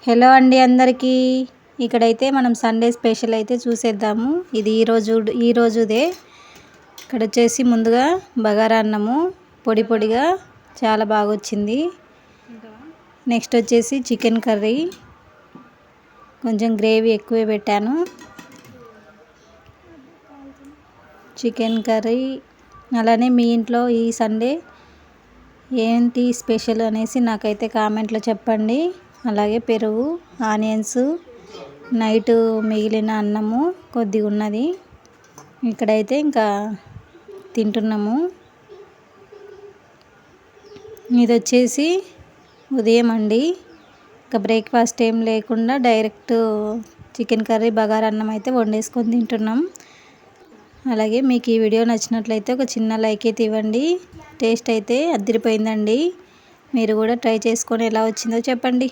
Hello అండి అందరికీ. ఇక్కడైతే మనం సండే స్పెషల్ అయితే చూసేద్దాము. ఇది ఈరోజుదే. ఇక్కడ వచ్చేసి ముందుగా బగారా అన్నము పొడి పొడిగా చాలా బాగా వచ్చింది. నెక్స్ట్ వచ్చేసి చికెన్ కర్రీ, కొంచెం గ్రేవీ ఎక్కువే పెట్టాను. Chicken curry. అలానే మీ ఇంట్లో ఈ సండే ఏంటి స్పెషల్ అనేసి నాకైతే కామెంట్లో చెప్పండి. అలాగే పెరుగు, ఆనియన్స్, నైట్ మిగిలిన అన్నము కొద్దిగా ఉన్నది. ఇక్కడైతే ఇంకా తింటున్నాము. ఇది వచ్చేసి ఉదయం అండి. ఇంకా బ్రేక్ఫాస్ట్ ఏం లేకుండా డైరెక్ట్ చికెన్ కర్రీ, బగారా అన్నం అయితే వండేసుకొని తింటున్నాం. అలాగే మీకు ఈ వీడియో నచ్చినట్లయితే ఒక చిన్న లైక్ అయితే ఇవ్వండి. టేస్ట్ అయితే అదిరిపోయిందండి. మీరు కూడా ట్రై చేసుకొని ఎలా వచ్చిందో చెప్పండి.